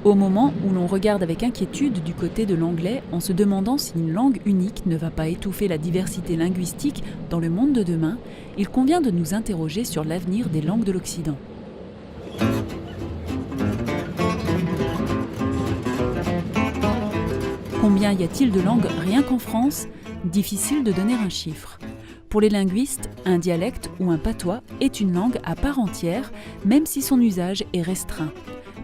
Au moment où l'on regarde avec inquiétude du côté de l'anglais en se demandant si une langue unique ne va pas étouffer la diversité linguistique dans le monde de demain, il convient de nous interroger sur l'avenir des langues de l'Occident. Combien y a-t-il de langues rien qu'en France ? Difficile de donner un chiffre. Pour les linguistes, un dialecte ou un patois est une langue à part entière, même si son usage est restreint.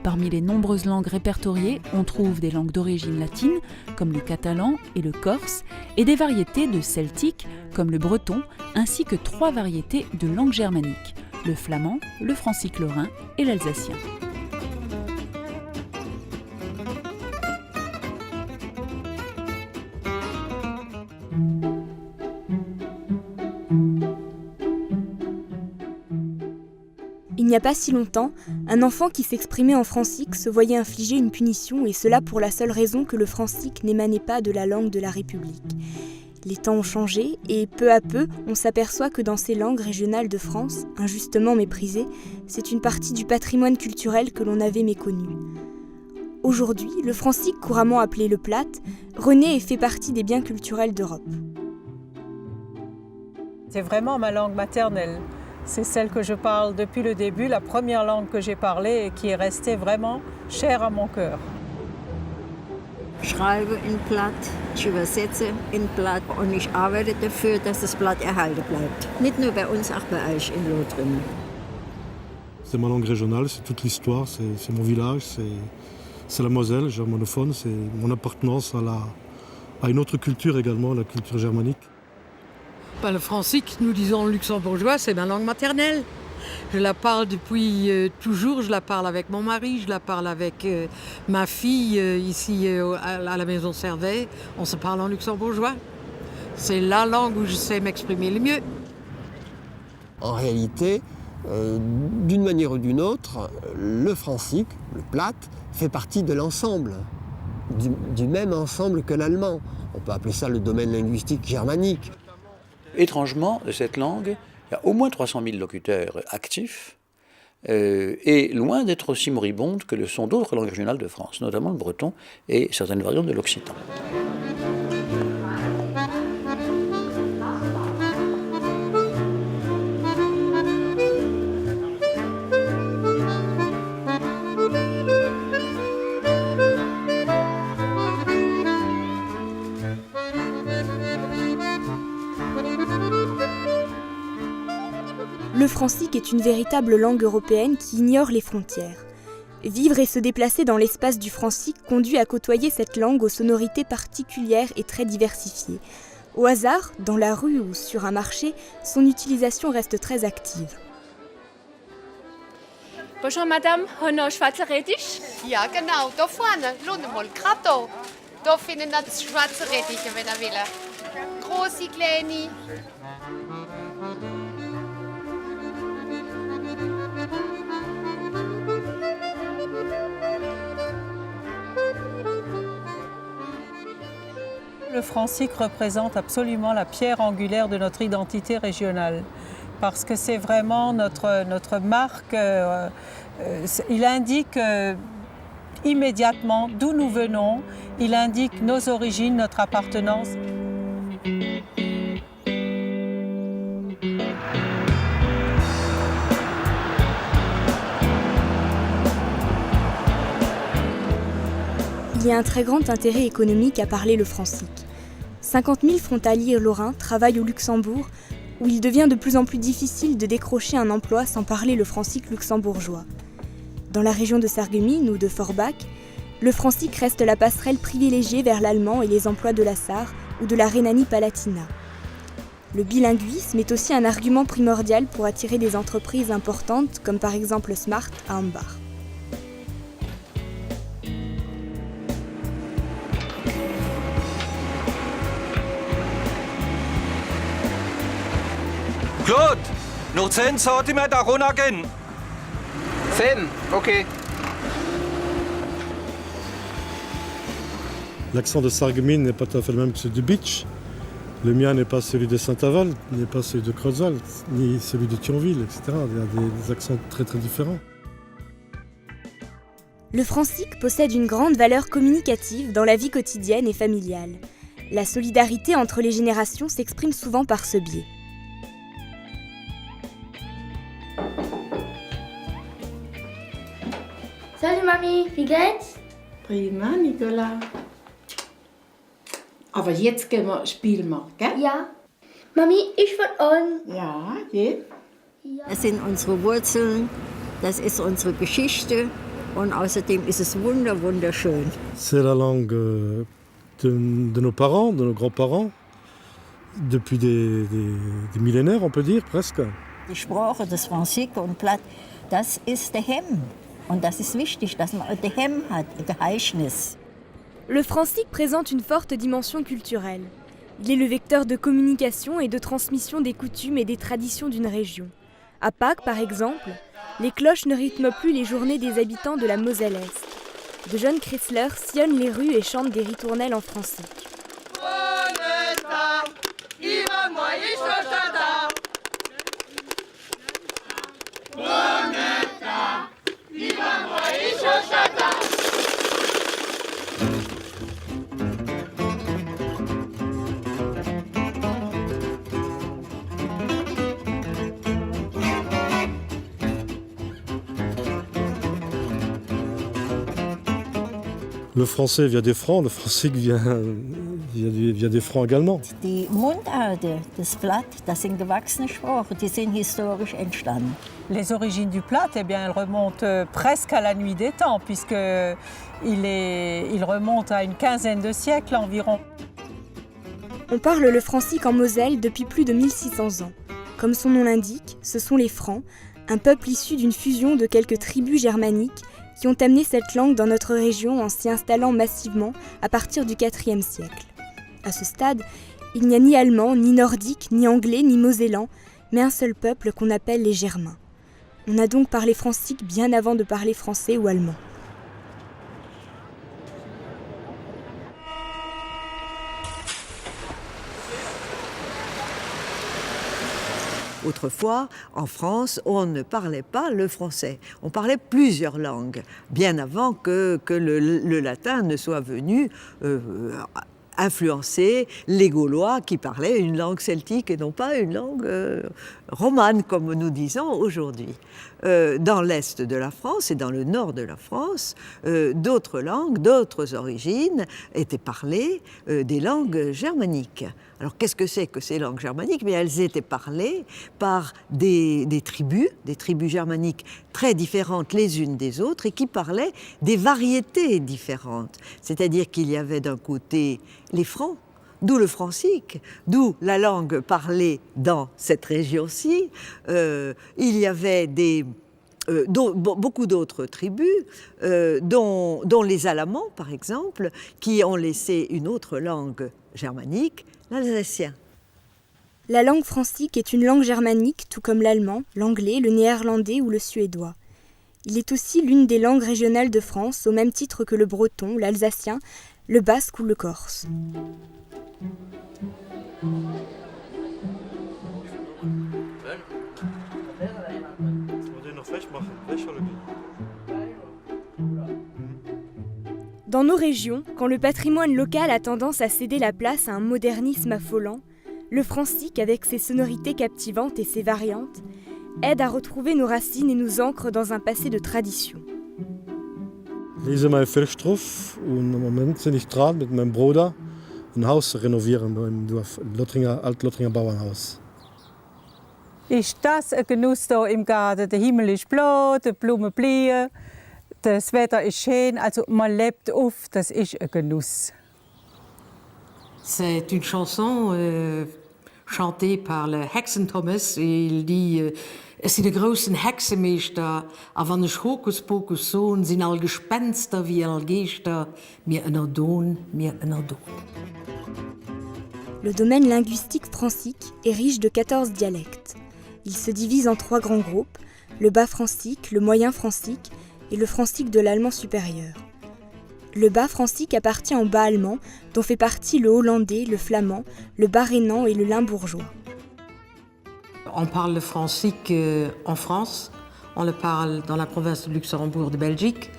Parmi les nombreuses langues répertoriées, on trouve des langues d'origine latine, comme le catalan et le corse, et des variétés de celtique, comme le breton, ainsi que 3 variétés de langues germaniques, le flamand, le francique lorrain et l'alsacien. Il n'y a pas si longtemps, un enfant qui s'exprimait en francique se voyait infliger une punition, et cela pour la seule raison que le francique n'émanait pas de la langue de la République. Les temps ont changé et peu à peu, on s'aperçoit que dans ces langues régionales de France, injustement méprisées, c'est une partie du patrimoine culturel que l'on avait méconnu. Aujourd'hui, le francique, couramment appelé le plate, renaît et fait partie des biens culturels d'Europe. C'est vraiment ma langue maternelle. C'est celle que je parle depuis le début, la première langue que j'ai parlée et qui est restée vraiment chère à mon cœur. Schreibe in Platt, ich übersetze in Platt und ich arbeite dafür, dass das Platt erhalten bleibt. Nicht nur bei uns, auch bei euch in Lothringen. C'est ma langue régionale, c'est toute l'histoire, c'est mon village, c'est la Moselle germanophone, c'est mon appartenance à une autre culture également, la culture germanique. Le francique, nous disons luxembourgeois, c'est ma langue maternelle. Je la parle depuis toujours, je la parle avec mon mari, je la parle avec ma fille ici à la maison Servet. On se parle en luxembourgeois. C'est la langue où je sais m'exprimer le mieux. En réalité, d'une manière ou d'une autre, le francique, le plate, fait partie de l'ensemble, du même ensemble que l'allemand. On peut appeler ça le domaine linguistique germanique. Étrangement, de cette langue, il y a au moins 300 000 locuteurs actifs et loin d'être aussi moribonde que le sont d'autres langues régionales de France, notamment le breton et certaines variantes de l'occitan. Le francique est une véritable langue européenne qui ignore les frontières. Vivre et se déplacer dans l'espace du francique conduit à côtoyer cette langue aux sonorités particulières et très diversifiées. Au hasard, dans la rue ou sur un marché, son utilisation reste très active. Bonjour madame, haben Sie Schweizerdeutsch? Ja genau, da vorne, schau mal, gerade da. Da finden wir das Schweizerdeutsch, wenn er will. Große, kleine. Le francique représente absolument la pierre angulaire de notre identité régionale, parce que c'est vraiment notre marque. Il indique immédiatement d'où nous venons, il indique nos origines, notre appartenance. Il y a un très grand intérêt économique à parler le francique. 50 000 frontaliers lorrains travaillent au Luxembourg, où il devient de plus en plus difficile de décrocher un emploi sans parler le francique luxembourgeois. Dans la région de Sarreguemines ou de Forbach, le francique reste la passerelle privilégiée vers l'allemand et les emplois de la Sarre ou de la Rhénanie-Palatinat. Le bilinguisme est aussi un argument primordial pour attirer des entreprises importantes, comme par exemple Smart à Ambach. Claude, noch 10 cm runtergehen. 10, ok. L'accent de Sarreguemines n'est pas tout à fait le même que celui du Beach. Le mien n'est pas celui de Saint-Avold, n'est pas celui de Creusal, ni celui de Thionville, etc. Il y a des accents très très différents. Le francique possède une grande valeur communicative dans la vie quotidienne et familiale. La solidarité entre les générations s'exprime souvent par ce biais. Salut Mami, wie geht's? Prima, Nicola. Aber jetzt gehen wir spielen machen, gell? Ja. Mami, ich will on. Ja, je. Das sind unsere Wurzeln, das ist unsere Geschichte und außerdem ist es wunderschön. C'est la langue de nos parents, de nos grands-parents, depuis des millénaires, on peut dire, presque. Die Sprache des Francique und Platt, das ist der Hemm. Und das ist wichtig, dass man der Hemm hat, ein Geheimnis. Le francique présente une forte dimension culturelle. Il est le vecteur de communication et de transmission des coutumes et des traditions d'une région. À Pâques, par exemple, les cloches ne rythment plus les journées des habitants de la Moselle-Est. De jeunes Chrysler sillonnent les rues et chantent des ritournelles en francique. Le français vient des francs, le francique vient des francs également. Die Mundarte des Platt, das sind gewachsene Sprachen, die sind historisch entstanden. Les origines du Platt, eh bien, elles remontent presque à la nuit des temps, puisqu'il remonte à une quinzaine de siècles environ. On parle le francique en Moselle depuis plus de 1600 ans. Comme son nom l'indique, ce sont les Francs, un peuple issu d'une fusion de quelques tribus germaniques qui ont amené cette langue dans notre région en s'y installant massivement à partir du IVe siècle. À ce stade, il n'y a ni allemand, ni nordique, ni anglais, ni mosellan, mais un seul peuple qu'on appelle les Germains. On a donc parlé francique bien avant de parler français ou allemand. Autrefois, en France, on ne parlait pas le français. On parlait plusieurs langues, bien avant que le latin ne soit venu influencer les Gaulois qui parlaient une langue celtique et non pas une langue romane, comme nous disons aujourd'hui. Dans l'est de la France et dans le nord de la France, d'autres langues, d'autres origines étaient parlées, des langues germaniques. Alors qu'est-ce que c'est que ces langues germaniques? Mais elles étaient parlées par des tribus germaniques très différentes les unes des autres et qui parlaient des variétés différentes. C'est-à-dire qu'il y avait d'un côté les Francs, d'où le francique, d'où la langue parlée dans cette région-ci. Il y avait beaucoup d'autres tribus, dont les Alamans, par exemple, qui ont laissé une autre langue germanique, l'alsacien. La langue francique est une langue germanique, tout comme l'allemand, l'anglais, le néerlandais ou le suédois. Il est aussi l'une des langues régionales de France, au même titre que le breton, l'alsacien, le basque ou le corse. Dans nos régions, quand le patrimoine local a tendance à céder la place à un modernisme affolant, le francique, avec ses sonorités captivantes et ses variantes, aide à retrouver nos racines et nous ancre dans un passé de tradition. Lise mijn Vilstrof und im Moment bin ich dran mit meinem Bruder ein Haus zu renovieren im Dorf, Alt-Lothringer Bauernhaus. Ist das ein Genuss hier im Garten? Der Himmel ist blau, die Blumen blühen, das Wetter ist schön, also man lebt auf, das ist ein Genuss. C'est une chanson chantée par le Hexen-Thomas. Il dit es sind die großen Hexenmeister, aber wenn ich Hokuspokus so, sind all Gespenster wie all Geister, mir einer Don, mir einer Don. Le domaine linguistique francique est riche de 14 dialectes. Il se divise en 3 grands groupes, le bas francique, le moyen francique et le francique de l'allemand supérieur. Le bas francique appartient au bas allemand, dont fait partie le hollandais, le flamand, le bas rhénan et le limbourgeois. On parle le francique en France, on le parle dans la province de Luxembourg de Belgique,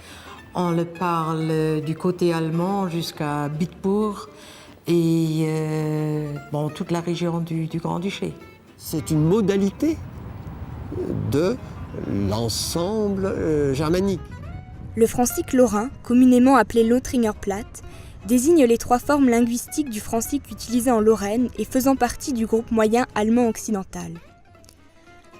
On le parle du côté allemand jusqu'à Bitburg et toute la région du Grand-Duché. C'est une modalité de l'ensemble germanique. Le francique lorrain, communément appelé Lothringer Platt, désigne les 3 formes linguistiques du francique utilisé en Lorraine et faisant partie du groupe moyen allemand occidental.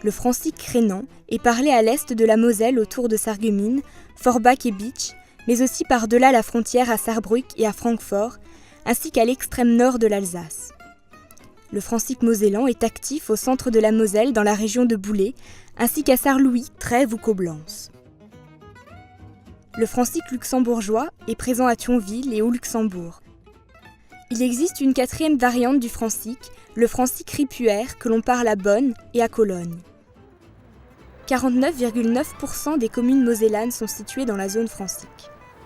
Le francique rhénan est parlé à l'est de la Moselle autour de Sarreguemines, Forbach et Bitsch, mais aussi par-delà la frontière à Saarbrück et à Francfort, ainsi qu'à l'extrême nord de l'Alsace. Le francique mosellan est actif au centre de la Moselle dans la région de Boulay, ainsi qu'à Sarre-Louis, Trèves ou Coblence. Le francique luxembourgeois est présent à Thionville et au Luxembourg. Il existe une 4e variante du francique, le francique ripuaire, que l'on parle à Bonn et à Cologne. 49,9% des communes mosellanes sont situées dans la zone francique.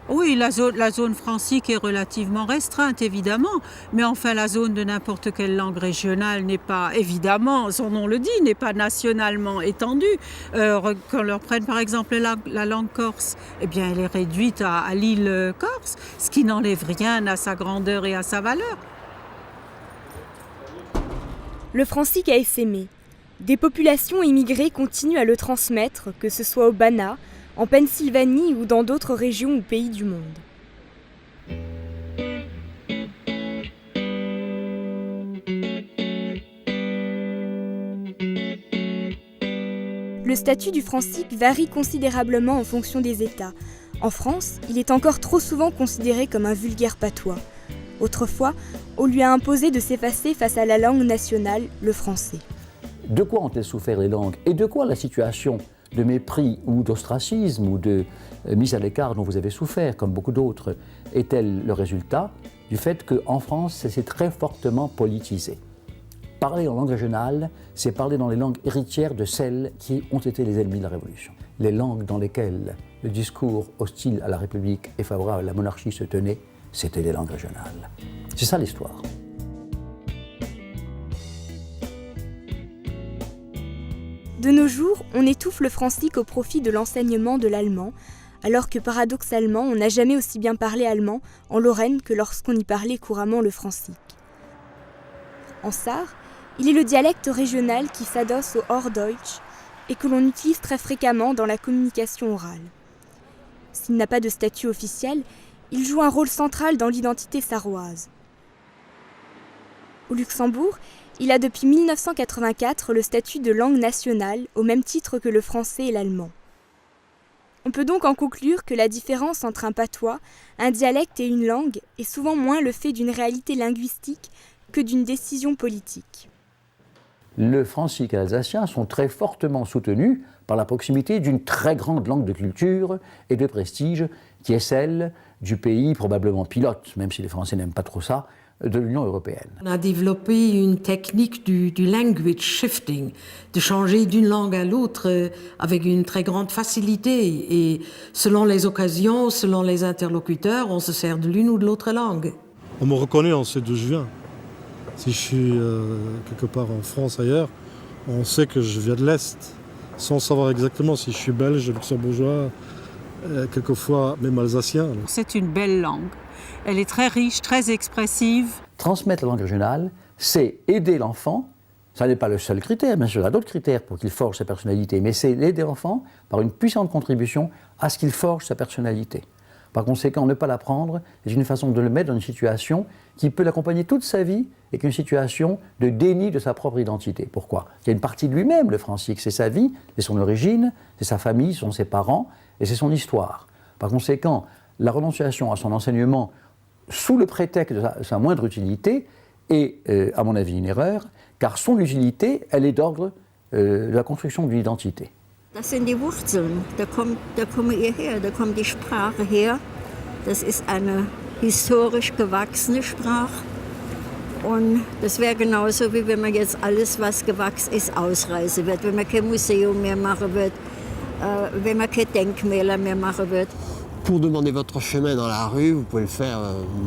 Oui, la zone francique est relativement restreinte, évidemment, mais enfin la zone de n'importe quelle langue régionale n'est pas, évidemment, son nom le dit, n'est pas nationalement étendue. Qu'on leur prenne par exemple la langue corse, eh bien elle est réduite à l'île Corse, ce qui n'enlève rien à sa grandeur et à sa valeur. Le francique a essaimé. Des populations immigrées continuent à le transmettre, que ce soit au Banat, en Pennsylvanie ou dans d'autres régions ou pays du monde. Le statut du francique varie considérablement en fonction des États. En France, il est encore trop souvent considéré comme un vulgaire patois. Autrefois, on lui a imposé de s'effacer face à la langue nationale, le français. De quoi ont-elles souffert les langues et de quoi la situation de mépris ou d'ostracisme ou de mise à l'écart dont vous avez souffert, comme beaucoup d'autres, est-elle le résultat du fait qu'en France, c'est très fortement politisé. Parler en langue régionale, c'est parler dans les langues héritières de celles qui ont été les ennemis de la Révolution. Les langues dans lesquelles le discours hostile à la République et favorable à la monarchie se tenait, c'était les langues régionales. C'est ça l'histoire. De nos jours, on étouffe le francique au profit de l'enseignement de l'allemand, alors que paradoxalement, on n'a jamais aussi bien parlé allemand en Lorraine que lorsqu'on y parlait couramment le francique. En Sarre, il est le dialecte régional qui s'adosse au Hochdeutsch et que l'on utilise très fréquemment dans la communication orale. S'il n'a pas de statut officiel, il joue un rôle central dans l'identité sarroise. Au Luxembourg, il a depuis 1984 le statut de langue nationale, au même titre que le français et l'allemand. On peut donc en conclure que la différence entre un patois, un dialecte et une langue est souvent moins le fait d'une réalité linguistique que d'une décision politique. Le francique et l'alsacien sont très fortement soutenus par la proximité d'une très grande langue de culture et de prestige qui est celle du pays probablement pilote, même si les Français n'aiment pas trop ça, de l'Union européenne. On a développé une technique du language shifting, de changer d'une langue à l'autre avec une très grande facilité. Et selon les occasions, selon les interlocuteurs, on se sert de l'une ou de l'autre langue. On me reconnaît, on sait d'où je viens. Si je suis quelque part en France, ailleurs, on sait que je viens de l'Est, sans savoir exactement si je suis belge, luxembourgeois, quelquefois même alsacien. C'est une belle langue. Elle est très riche, très expressive. Transmettre la langue régionale, c'est aider l'enfant. Ça n'est pas le seul critère, bien sûr, il y a d'autres critères pour qu'il forge sa personnalité, mais c'est aider l'enfant par une puissante contribution à ce qu'il forge sa personnalité. Par conséquent, ne pas l'apprendre est une façon de le mettre dans une situation qui peut l'accompagner toute sa vie et qu'une situation de déni de sa propre identité. Pourquoi ? Il y a une partie de lui-même, le francique, c'est sa vie, c'est son origine, c'est sa famille, ce sont ses parents et c'est son histoire. Par conséquent, la renonciation à son enseignement sous le prétexte de sa moindre utilité est, à mon avis, une erreur, car son utilité, elle est d'ordre de la construction d'une identité. Das sind die Wurzeln, da komme ihr her, da kommt die Sprache her. Das ist eine historisch gewachsene Sprache. Und das wäre genauso, wie wenn man jetzt alles, was gewachsen ist, ausreißen wird. Wenn man kein Museum mehr machen wird, wenn man keine Denkmäler mehr machen wird. Pour demander votre chemin dans la rue, vous pouvez le faire,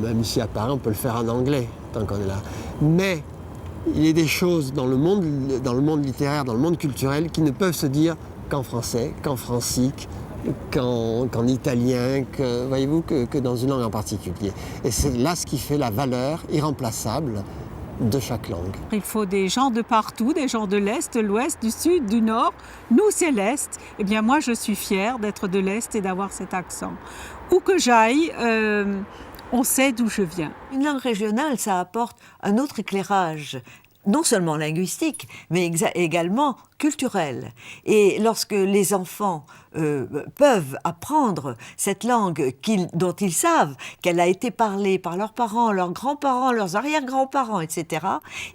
même ici à Paris, on peut le faire en anglais, tant qu'on est là. Mais il y a des choses dans le monde littéraire, dans le monde culturel, qui ne peuvent se dire qu'en français, qu'en francique, qu'en italien, voyez-vous, que dans une langue en particulier. Et c'est là ce qui fait la valeur irremplaçable de chaque langue. Il faut des gens de partout, des gens de l'Est, de l'Ouest, du Sud, du Nord. Nous, c'est l'Est. Eh bien, moi, je suis fière d'être de l'Est et d'avoir cet accent. Où que j'aille, on sait d'où je viens. Une langue régionale, ça apporte un autre éclairage, non seulement linguistique, mais également culturel. Et lorsque les enfants peuvent apprendre cette langue dont ils savent qu'elle a été parlée par leurs parents, leurs grands-parents, leurs arrière-grands-parents, etc.,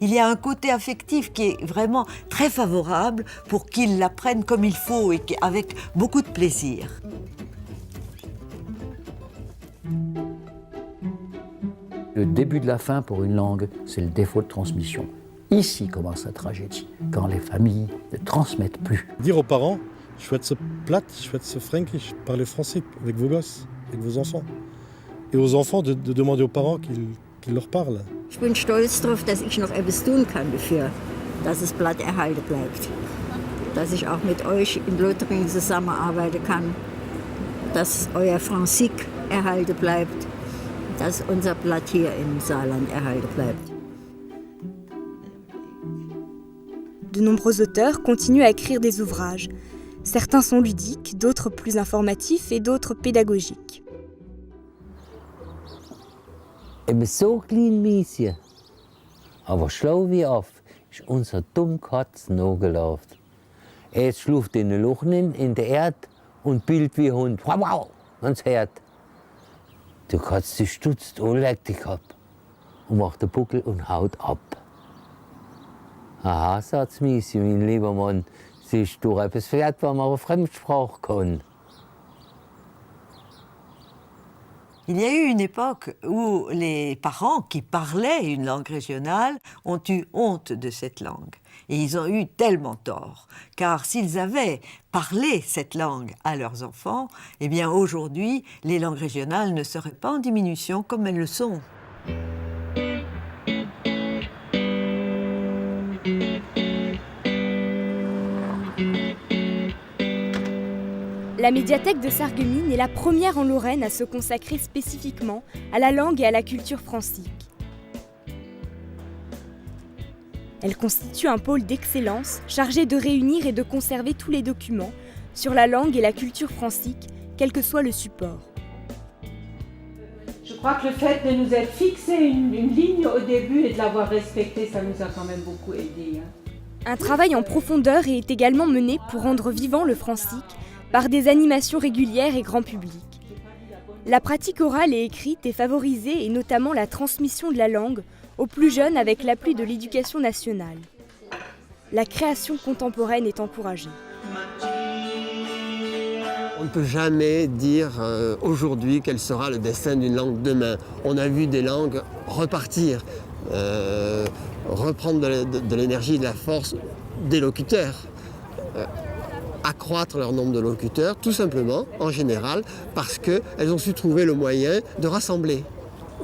il y a un côté affectif qui est vraiment très favorable pour qu'ils l'apprennent comme il faut et avec beaucoup de plaisir. Le début de la fin pour une langue, c'est le défaut de transmission. Ici commence la tragédie, quand les familles ne transmettent plus. Dire aux parents, je vais être platt, je vais être fränkisch, parlez français avec vos gosses, avec vos enfants. Et aux enfants de demander aux parents qu'ils leur parlent. Ich bin stolz darauf, dass ich noch etwas tun kann dafür, dass das Blatt erhalten bleibt. Dass ich auch mit euch in Lothringen zusammenarbeiten kann, dass euer Francique erhalten bleibt, dass unser Blatt hier im Saarland erhalten bleibt. De nombreux auteurs continuent à écrire des ouvrages. Certains sont ludiques, d'autres plus informatifs et d'autres pédagogiques. So klein Mieschen, aber schlau wie oft, ist unser dumm Katz nachgelaufen. Schluft in den Loch in der Erde und bildet wie Hund. Wow, wow, ans Herd. Die Katze stutzt und legt dich ab und macht den Buckel und haut ab. Aha, sagt's Mieschen, mein lieber Mann, siehst du etwas Pferd, was man aber Fremdsprache kann. Il y a eu une époque où les parents qui parlaient une langue régionale ont eu honte de cette langue. Et ils ont eu tellement tort, car s'ils avaient parlé cette langue à leurs enfants, eh bien aujourd'hui, les langues régionales ne seraient pas en diminution comme elles le sont. La médiathèque de Sarreguemines est la première en Lorraine à se consacrer spécifiquement à la langue et à la culture francique. Elle constitue un pôle d'excellence chargé de réunir et de conserver tous les documents sur la langue et la culture francique, quel que soit le support. Je crois que le fait de nous être fixé une ligne au début et de l'avoir respectée, ça nous a quand même beaucoup aidé. Un travail en profondeur est également mené pour rendre vivant le francique par des animations régulières et grand public. La pratique orale et écrite est favorisée et notamment la transmission de la langue aux plus jeunes avec l'appui de l'éducation nationale. La création contemporaine est encouragée. On ne peut jamais dire aujourd'hui quel sera le destin d'une langue demain. On a vu des langues repartir, reprendre de l'énergie et de la force des locuteurs. Accroître leur nombre de locuteurs, tout simplement, en général, parce qu'elles ont su trouver le moyen de rassembler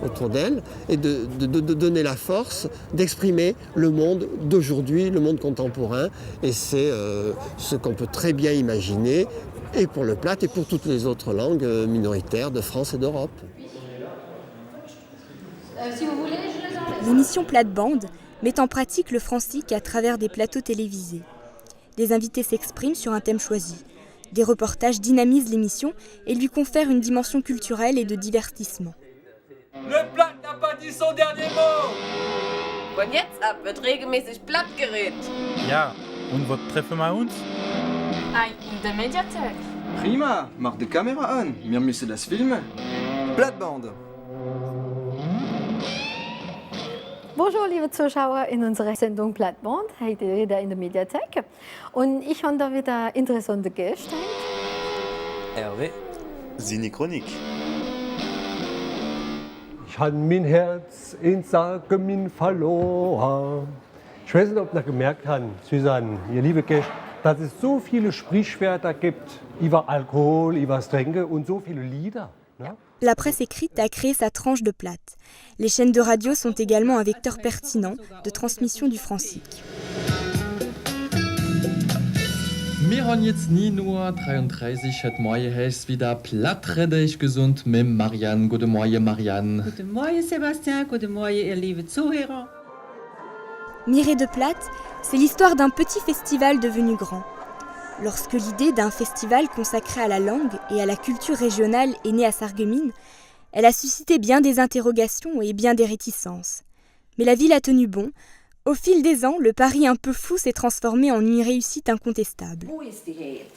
autour d'elles et de donner la force d'exprimer le monde d'aujourd'hui, le monde contemporain. Et c'est ce qu'on peut très bien imaginer, et pour le platt et pour toutes les autres langues minoritaires de France et d'Europe. L'émission Plate-Bande met en pratique le francique à travers des plateaux télévisés. Des invités s'expriment sur un thème choisi. Des reportages dynamisent l'émission et lui confèrent une dimension culturelle et de divertissement. Le Platt n'a pas dit son dernier mot! Von jetzt ab wird regelmäßig Platt geredet. Ja, und wo treffen wir uns? In der Mediathek. Prima, mach die Kamera an. Wir müssen das filmen. Plattbande. Bonjour, liebe Zuschauer, in unserer Sendung Plattband, heute wieder in der Mediathek. Und ich habe da wieder interessante Gäste. Hervé, seine Chronik. Ich habe mein Herz in Sarreguemines verloren. Ich weiß nicht, ob ihr gemerkt habt, Susanne, ihr liebe Gäste, dass es so viele Sprichwörter gibt über Alkohol, über das Trinken und so viele Lieder. Ne? La presse écrite a créé sa tranche de plate. Les chaînes de radio sont également un vecteur pertinent de transmission du francique. Wir haben jetzt nie nur 33, heute Morgen heißt wieder Plattredig gesund mit Marianne. Guten Morgen, Marianne. Guten Morgen, Sébastien. Guten Morgen, ihr lieben Zuhörer. Mireille de Platte, c'est l'histoire d'un petit festival devenu grand. Lorsque l'idée d'un festival consacré à la langue et à la culture régionale est née à Sarreguemines, elle a suscité bien des interrogations et bien des réticences. Mais la ville a tenu bon. Au fil des ans, le pari un peu fou s'est transformé en une réussite incontestable. Wo ist die Heid?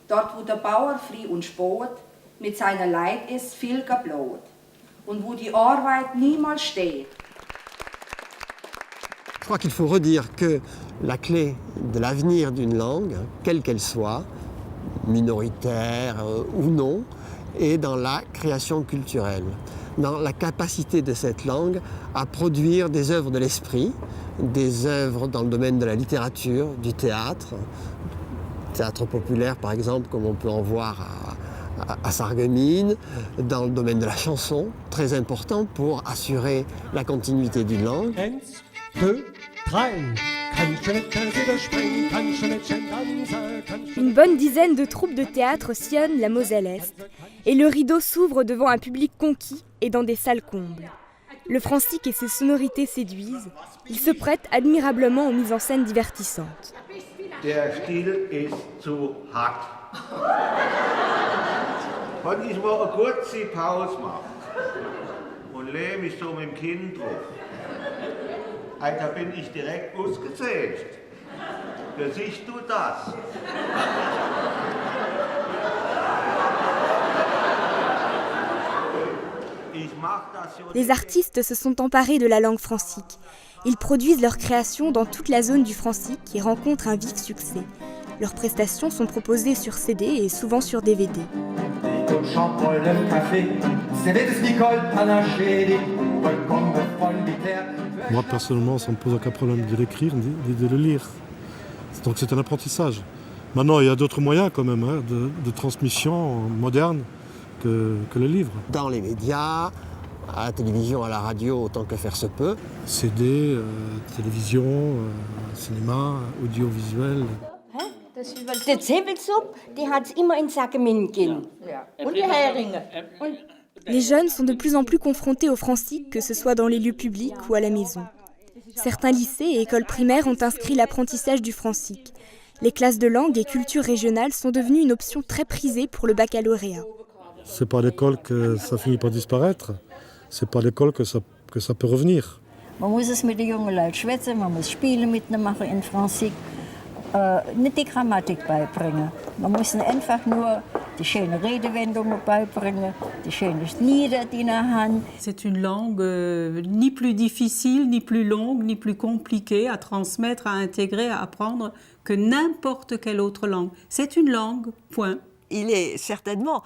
Dort, wo der Bauer früh und spät mit seiner Leid ist viel geblut und wo die Arbeit niemals steht. Je crois qu'il faut redire que la clé de l'avenir d'une langue, quelle qu'elle soit, minoritaire ou non, est dans la création culturelle, dans la capacité de cette langue à produire des œuvres de l'esprit, des œuvres dans le domaine de la littérature, du théâtre populaire par exemple, comme on peut en voir à Sarreguemines, dans le domaine de la chanson, très important pour assurer la continuité d'une langue. 1, 2, 3. Une bonne dizaine de troupes de théâtre sillonnent la Moselle-Est, et le rideau s'ouvre devant un public conquis et dans des salles combles. Le francique et ses sonorités séduisent, il se prête admirablement aux mises en scène divertissantes. Der Stil ist zu hart. Wenn ich mal eine kurze Pause mache und lehne mich so mit dem Kinn drauf, da bin ich direkt ausgezeigt. Da siehst du das. Les artistes se sont emparés de la langue francique. Ils produisent leurs créations dans toute la zone du francique et rencontrent un vif succès. Leurs prestations sont proposées sur CD et souvent sur DVD. Moi personnellement, ça ne me pose aucun problème de l'écrire ni de le lire. Donc c'est un apprentissage. Maintenant, il y a d'autres moyens quand même de transmission moderne que le livre. Dans les médias, à la télévision, à la radio, autant que faire se peut. CD, télévision, cinéma, audiovisuel. Die Zwiebelsuppe, die hat es immer in Sarreguemines gegeben. Und die Heringe. Les jeunes sont de plus en plus confrontés au francique, que ce soit dans les lieux publics ou à la maison. Certains lycées et écoles primaires ont inscrit l'apprentissage du francique. Les classes de langue et culture régionale sont devenues une option très prisée pour le baccalauréat. C'est pas à l'école que ça finit par disparaître. C'est pas à l'école que ça peut revenir. Man muss es mit den jungen Leuten schwätzen, man muss Spiele mit ihnen machen in Francique. Nicht die Grammatik beibringen. Man muss ihnen einfach nur die schönen Redewendungen beibringen, die schönen Lieder, die ihnen haben. C'est une langue ni plus difficile, ni plus longue, ni plus compliquée à transmettre, à intégrer, à apprendre que n'importe quelle autre langue. C'est une langue, point. Il est certainement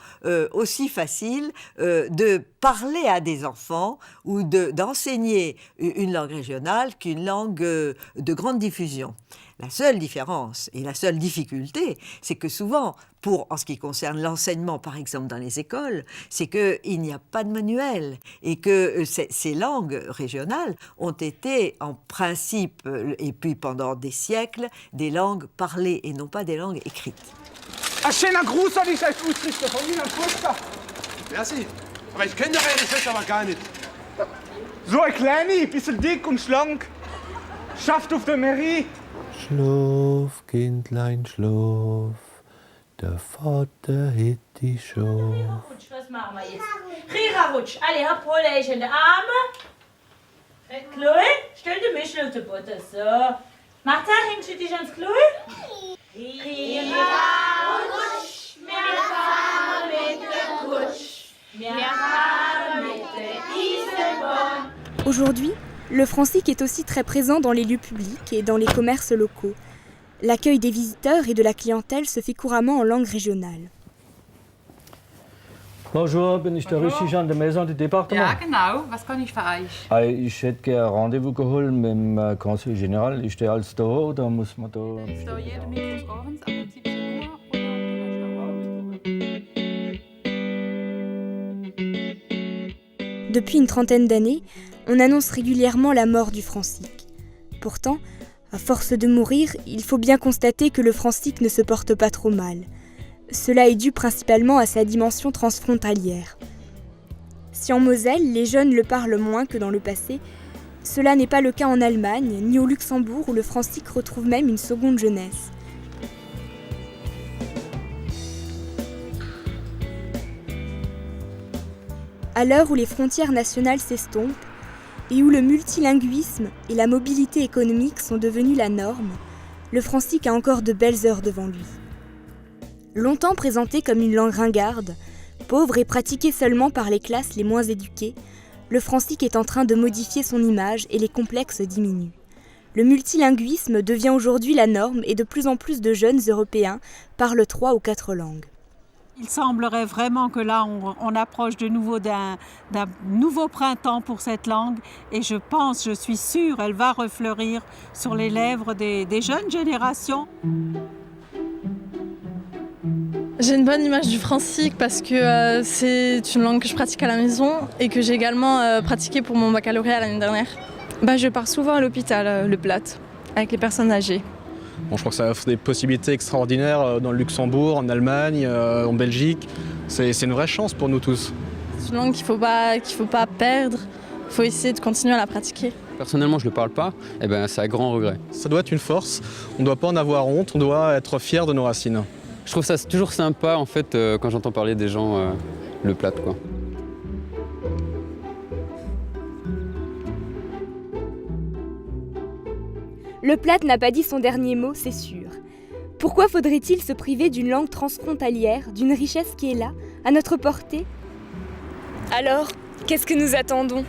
aussi facile de parler à des enfants ou d'enseigner une langue régionale qu'une langue de grande diffusion. La seule différence et la seule difficulté, c'est que souvent, en ce qui concerne l'enseignement, par exemple dans les écoles, c'est qu'il n'y a pas de manuel et que ces langues régionales ont été en principe, et puis pendant des siècles, des langues parlées et non pas des langues écrites. Ein schöner Gruß an dich als Schiedsrichter von Wiener Kuster. Merci. Aber ich kenne doch ehrlich gesagt aber gar nicht. So ein Kleini, bisschen dick und schlank. Schafft auf der Mairie. Schlaf, Kindlein, schlaf. Der Vater hat die Schaf. Rutsch, was machen wir jetzt? Rira, rutsch. Alle, hab Polleisch in die Arme. Chloe, stell die Mischel auf die Butter. So. Mach da, hängst du dich ans Chloe? Rira, rutsch. Wir fahren mit der Kutsch. Wir fahren mit der Eisenbahn. Aujourd'hui, le francique est aussi très présent dans les lieux publics et dans les commerces locaux. L'accueil des visiteurs et de la clientèle se fait couramment en langue régionale. Bonjour, bin ich da richtig an der Maison du Département? Ja, genau. Was kann ich für euch? Ich hätte gerne ein Rendezvous geholt mit dem Conseil Général. Ist der alles da oder muss man da... Ist da jeder Mittwochs abends ab 17 Uhr? Depuis une trentaine d'années, on annonce régulièrement la mort du francique. Pourtant, À force de mourir, il faut bien constater que le francique ne se porte pas trop mal. Cela est dû principalement à sa dimension transfrontalière. Si en Moselle, les jeunes le parlent moins que dans le passé, cela n'est pas le cas en Allemagne, ni au Luxembourg où le francique retrouve même une seconde jeunesse. À l'heure où les frontières nationales s'estompent et où le multilinguisme et la mobilité économique sont devenus la norme, le francique a encore de belles heures devant lui. Longtemps présenté comme une langue ringarde, pauvre et pratiquée seulement par les classes les moins éduquées, le francique est en train de modifier son image et les complexes diminuent. Le multilinguisme devient aujourd'hui la norme et de plus en plus de jeunes Européens parlent 3 ou 4 langues. Il semblerait vraiment que là, on approche de nouveau d'un nouveau printemps pour cette langue et je suis sûre, elle va refleurir sur les lèvres des jeunes générations. J'ai une bonne image du francique parce que c'est une langue que je pratique à la maison et que j'ai également pratiqué pour mon baccalauréat l'année dernière. Je pars souvent à l'hôpital, le Platt, avec les personnes âgées. Bon, je crois que ça offre des possibilités extraordinaires dans le Luxembourg, en Allemagne, en Belgique. C'est une vraie chance pour nous tous. C'est une langue qu'il faut pas perdre, il faut essayer de continuer à la pratiquer. Personnellement, je ne le parle pas, c'est un grand regret. Ça doit être une force, on ne doit pas en avoir honte, on doit être fier de nos racines. Je trouve ça toujours sympa en fait quand j'entends parler des gens le Platt, quoi. Le Platt n'a pas dit son dernier mot, c'est sûr. Pourquoi faudrait-il se priver d'une langue transfrontalière, d'une richesse qui est là, à notre portée ? Alors, qu'est-ce que nous attendons ?